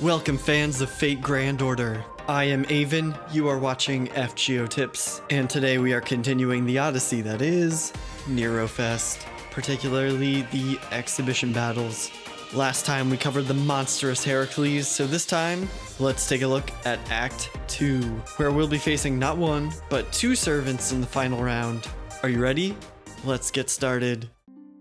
Welcome fans of Fate Grand Order. I am Avon, you are watching FGO Tips, and today we are continuing the odyssey that is Nero Fest, particularly the exhibition battles. Last time we covered the monstrous Heracles, so this time, let's take a look at Act 2, where we'll be facing not one, but two servants in the final round. Are you ready? Let's get started.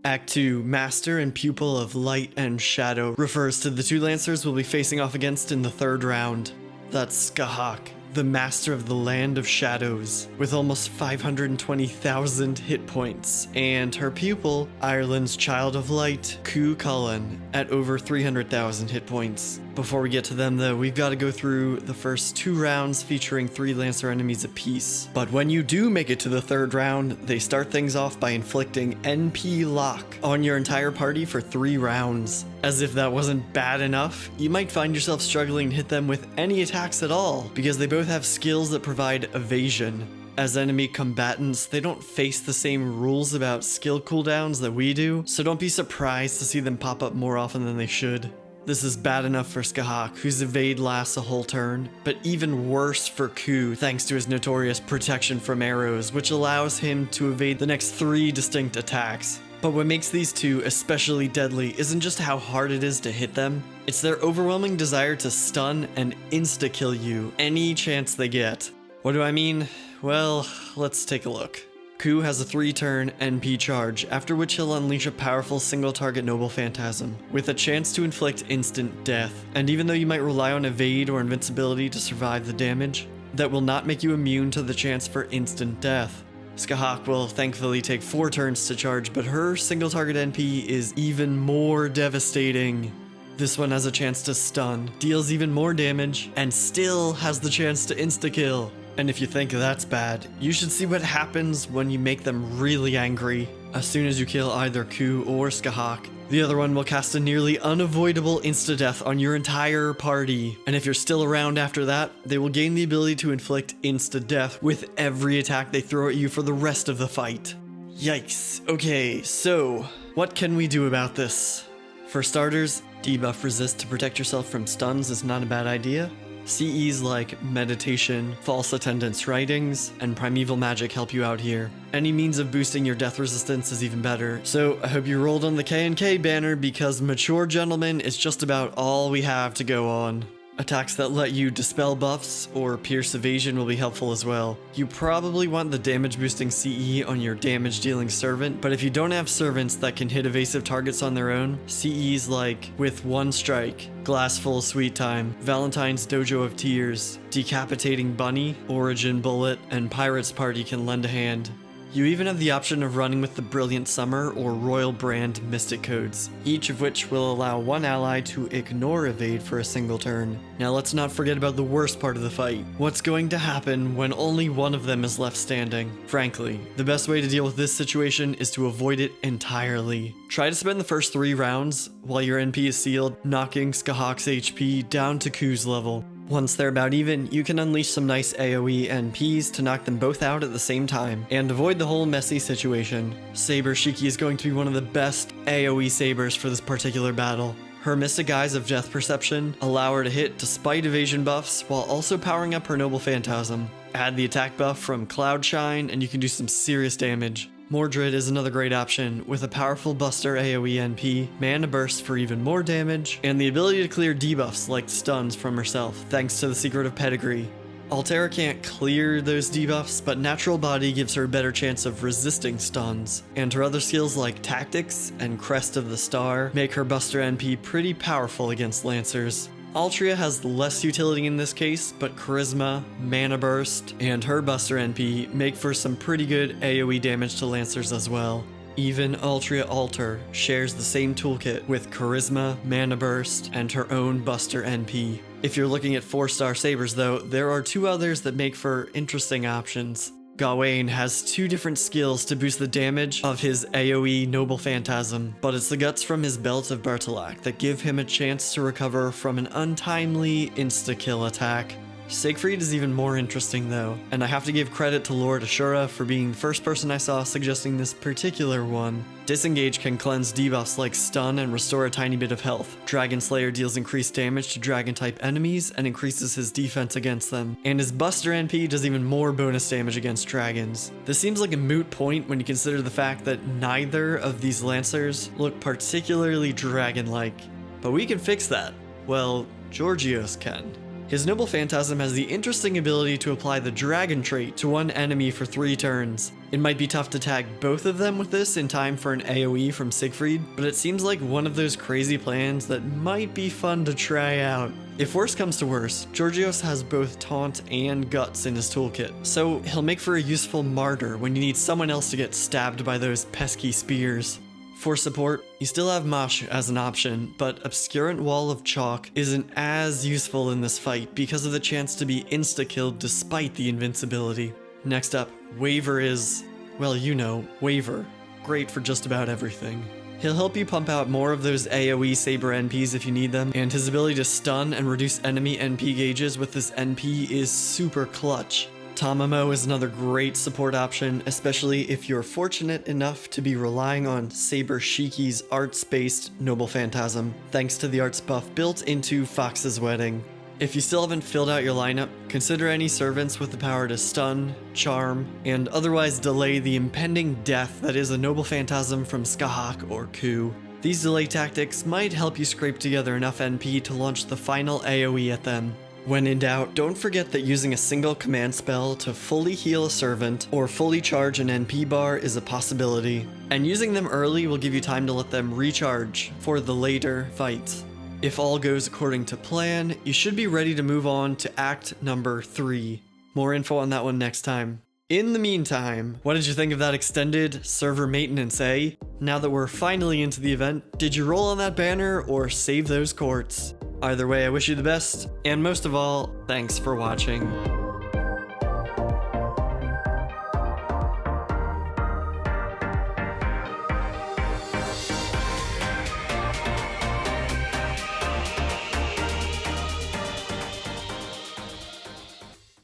Act 2, Master and Pupil of Light and Shadow, refers to the two Lancers we'll be facing off against in the third round. That's Skahak, the Master of the Land of Shadows, with almost 520,000 hit points, and her pupil, Ireland's Child of Light, Cu Cullen, at over 300,000 hit points. Before we get to them though, we've got to go through the first two rounds featuring 3 Lancer enemies apiece. But when you do make it to the third round, they start things off by inflicting NP Lock on your entire party for 3 rounds. As if that wasn't bad enough, you might find yourself struggling to hit them with any attacks at all, because they both have skills that provide evasion. As enemy combatants, they don't face the same rules about skill cooldowns that we do, so don't be surprised to see them pop up more often than they should. This is bad enough for Skahak, whose evade lasts a whole turn, but even worse for Cu thanks to his notorious protection from arrows, which allows him to evade the next 3 distinct attacks. But what makes these two especially deadly isn't just how hard it is to hit them, it's their overwhelming desire to stun and insta-kill you any chance they get. What do I mean? Well, let's take a look. Cu has a 3-turn NP charge, after which he'll unleash a powerful single-target Noble Phantasm, with a chance to inflict instant death. And even though you might rely on evade or invincibility to survive the damage, that will not make you immune to the chance for instant death. Skahak will thankfully take 4 turns to charge, but her single-target NP is even more devastating. This one has a chance to stun, deals even more damage, and still has the chance to insta-kill. And if you think that's bad, you should see what happens when you make them really angry. As soon as you kill either Cu or Skahak, the other one will cast a nearly unavoidable insta-death on your entire party. And if you're still around after that, they will gain the ability to inflict insta-death with every attack they throw at you for the rest of the fight. Yikes. Okay, so what can we do about this? For starters, debuff resist to protect yourself from stuns is not a bad idea. CEs like Meditation, False Attendance Writings, and Primeval Magic help you out here. Any means of boosting your death resistance is even better, so I hope you rolled on the K&K banner because Mature Gentleman is just about all we have to go on. Attacks that let you dispel buffs or pierce evasion will be helpful as well. You probably want the damage boosting CE on your damage dealing servant, but if you don't have servants that can hit evasive targets on their own, CEs like With One Strike, Glassful Sweet Time, Valentine's Dojo of Tears, Decapitating Bunny, Origin Bullet, and Pirate's Party can lend a hand. You even have the option of running with the Brilliant Summer or Royal Brand Mystic Codes, each of which will allow one ally to ignore evade for a single turn. Now let's not forget about the worst part of the fight. What's going to happen when only one of them is left standing? Frankly, the best way to deal with this situation is to avoid it entirely. Try to spend the first 3 rounds while your NP is sealed, knocking Skahak's HP down to Cu's level. Once they're about even, you can unleash some nice AoE NPs to knock them both out at the same time, and avoid the whole messy situation. Saber Shiki is going to be one of the best AoE sabers for this particular battle. Her Mystic Eyes of Death Perception allow her to hit despite evasion buffs, while also powering up her Noble Phantasm. Add the attack buff from Cloudshine, and you can do some serious damage. Mordred is another great option, with a powerful Buster AoE NP, Mana Burst for even more damage, and the ability to clear debuffs like stuns from herself, thanks to the Secret of Pedigree. Altera can't clear those debuffs, but Natural Body gives her a better chance of resisting stuns, and her other skills like Tactics and Crest of the Star make her Buster NP pretty powerful against Lancers. Altria has less utility in this case, but Charisma, Mana Burst, and her Buster NP make for some pretty good AoE damage to Lancers as well. Even Altria Alter shares the same toolkit with Charisma, Mana Burst, and her own Buster NP. If you're looking at 4-star sabers though, there are 2 others that make for interesting options. Gawain has 2 different skills to boost the damage of his AoE Noble Phantasm, but it's the guts from his Belt of Bertilac that give him a chance to recover from an untimely insta-kill attack. Siegfried is even more interesting though, and I have to give credit to Lord Ashura for being the first person I saw suggesting this particular one. Disengage can cleanse debuffs like stun and restore a tiny bit of health. Dragon Slayer deals increased damage to dragon type enemies and increases his defense against them. And his Buster NP does even more bonus damage against dragons. This seems like a moot point when you consider the fact that neither of these Lancers look particularly dragon-like. But we can fix that. Well, Georgios can. His Noble Phantasm has the interesting ability to apply the Dragon trait to one enemy for 3 turns. It might be tough to tag both of them with this in time for an AoE from Siegfried, but it seems like one of those crazy plans that might be fun to try out. If worse comes to worse, Georgios has both Taunt and Guts in his toolkit, so he'll make for a useful martyr when you need someone else to get stabbed by those pesky spears. For support, you still have Mosh as an option, but Obscurant Wall of Chalk isn't as useful in this fight because of the chance to be insta-killed despite the invincibility. Next up, Waver is, well, you know, Waver. Great for just about everything. He'll help you pump out more of those AoE Saber NPs if you need them, and his ability to stun and reduce enemy NP gauges with this NP is super clutch. Tamamo is another great support option, especially if you're fortunate enough to be relying on Saber Shiki's arts-based Noble Phantasm, thanks to the arts buff built into Fox's Wedding. If you still haven't filled out your lineup, consider any servants with the power to stun, charm, and otherwise delay the impending death that is a Noble Phantasm from Skahak or Ku. These delay tactics might help you scrape together enough NP to launch the final AoE at them. When in doubt, don't forget that using a single command spell to fully heal a servant or fully charge an NP bar is a possibility, and using them early will give you time to let them recharge for the later fights. If all goes according to plan, you should be ready to move on to Act number 3. More info on that one next time. In the meantime, what did you think of that extended server maintenance, eh? Now that we're finally into the event, did you roll on that banner or save those courts? Either way, I wish you the best, and most of all, thanks for watching.